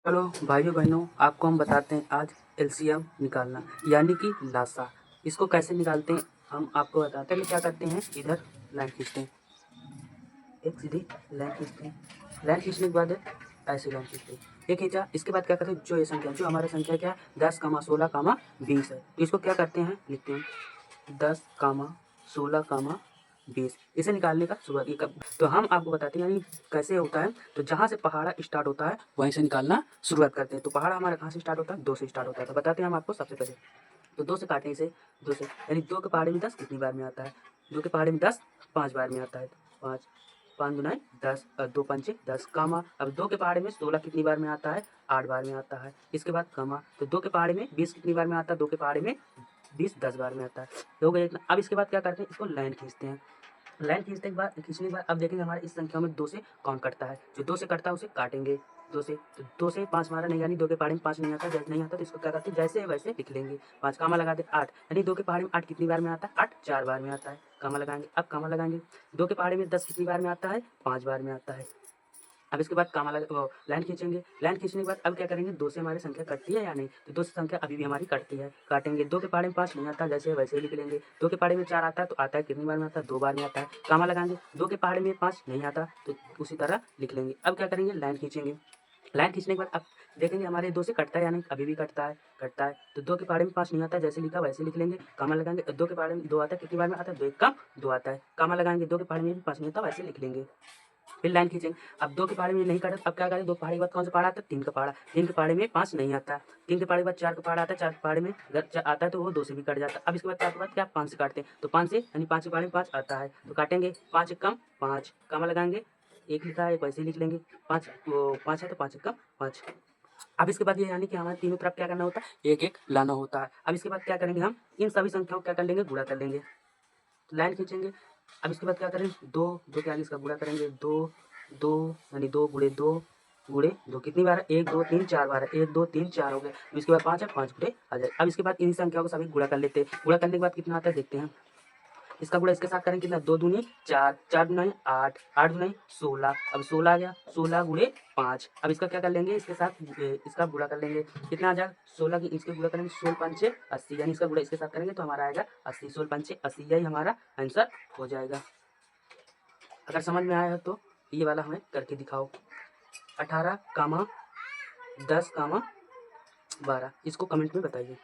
चलो भाइयों बहनों, आपको हम बताते हैं आज एलसीएम निकालना यानी कि लासा। इसको कैसे निकालते हैं हम आपको बताते हैं। क्या करते हैं, इधर लाइन खींचते हैं, एक सीधी लाइन खींचते हैं। लाइन खींचने के बाद ऐसे लाइन खींचते हैं, ये खींचा। इसके बाद क्या करते हैं, जो ये संख्या, जो हमारा संख्या क्या है 10, 16, 20 है, तो इसको क्या करते हैं, लिखते हैं 10, 16, 20। इसे निकालने का शुरुआत कब, तो हम आपको बताते हैं यानी कैसे होता है। तो जहाँ से पहाड़ा स्टार्ट होता है वहीं से निकालना शुरुआत करते हैं। तो पहाड़ा हमारा कहाँ से स्टार्ट होता है, 2 से स्टार्ट होता है। तो बताते हैं हम आपको सबसे पहले। तो 2 से काटें इसे, 2 से यानी 2 के पहाड़े में 10 कितनी बार में आता है, 2 के पहाड़े में 10 5 बार में आता है। 5 5 दुनाई 10 और 2 पंचे 10 कामा। अब 2 के पहाड़े में 16 कितनी बार में आता है, 8 बार में आता है। इसके बाद कामा, तो 2 के पहाड़े में 20 कितनी बार में आता है, 2 के पहाड़े में 20 10 बार में आता है। तो हो गया इतना। अब इसके बाद क्या करते हैं, इसको लाइन खींचते हैं। लाइन खींचने के बाद अब देखेंगे हमारे इस संख्या में 2 से कौन कटता है। जो 2 से कटता है उसे काटेंगे 2 से। तो 2 से 5 हमारा नहीं, यानी 2 के पहाड़े में 5 नहीं आता, जैसे नहीं आता तो इसको क्या करते हैं, जैसे है वैसे लिख लेंगे। 5 कामा लगा दे 8, यानी 2 के पहाड़े में 8 कितनी बार में आता है, 8 4 बार में आता है। कामा लगाएंगे, अब कामा लगाएंगे। 2 के पहाड़े में 10 कितनी बार में आता है, 5 बार में आता है। अब इसके बाद कामा लगा लाइन खींचेंगे। लाइन खींचने के बाद अब क्या करेंगे, 2 से हमारी संख्या कटती है या नहीं, तो 2 से संख्या अभी भी हमारी कटती है, काटेंगे। 2 के पहाड़े में 5 नहीं आता, जैसे वैसे ही लिख लेंगे। 2 के पहाड़े में 4 आता है, तो आता है कितनी बार में आता है, 2 बार में आता है। कामा लगाएंगे। 2 के पहाड़े में 5 नहीं आता, तो उसी तरह लिख लेंगे। अब क्या करेंगे, लाइन खींचेंगे। लाइन खींचने के बाद अब देखेंगे हमारे 2 से कटता है या नहीं, अभी भी कटता है, कटता है। तो 2 के पहाड़े में 5 नहीं आता, जैसे लिखा वैसे लिख लेंगे। कामा लगाएंगे। 2 के पहाड़े में 2 आता है, कितनी बार में आता है, 2 1 का 2 आता है। कामा लगाएंगे। 2 के पहाड़े में भी 5 नहीं आता, वैसे लिख लेंगे। फिर लाइन खींचेंगे। अब 2 के पहाड़े में नहीं काटा, अब क्या करें, 2 पहाड़े के बाद कौन सा पहाड़ा आता है, 3 का पहाड़ा। 3 के पहाड़े में 5 नहीं आता, 3 के पहाड़े के बाद 4 का पहाड़ा आता है। 4 के पहाड़े में अगर आता है तो वो 2 से भी कट जाता है। अब इसके बाद 4 के बाद क्या, 5 से काटते हैं, तो 5 से यानी 5 के पहाड़े में 5 आता है, तो काटेंगे। 5 एक कम 5, कामा लगाएंगे। 1 लिखा है, एक वैसे ही लिख लेंगे। 5 वो 5 है, तो 5 एक कम 5। अब इसके बाद ये यानी कि हमारे तीनों तरफ क्या करना होता है, एक एक लाना होता है। अब इसके बाद क्या करेंगे, हम इन सभी संख्याओं को क्या कर लेंगे, गुणा कर लेंगे। तो लाइन खींचेंगे। अब इसके बाद क्या करें, 2 के आगे इसका गुणा करेंगे। 2 2 यानी 2 गुणे 2 गुणे 2 कितनी बार है, 1 2 3 4 बार है, 1 2 3 4 हो गए। अब इसके बाद 5 है, 5 गुणे आ जाए। अब इसके बाद इन संख्याओं को सभी गुणा कर लेते हैं। गुणा करने के बाद कितना आता है देखते हैं। इसका गुणा इसके साथ करेंगे, कितना, 2 दूनी 4, 4 दुनाई 8, 8 दुनाई 16। अब 16 आ गया, 16 गुणे 5। अब इसका क्या कर लेंगे, इसके साथ इसका गुणा कर लेंगे। कितना आ जाएगा, 16 की इसके गुणा करेंगे, 16 पंचे 80, यानी इसका गुणा इसके साथ करेंगे तो हमारा आएगा 80। 16 पंचे 80, यही हमारा आंसर हो जाएगा। अगर समझ में आया हो तो ये वाला हमें करके दिखाओ। 18, 10, 12 इसको कमेंट में बताइए।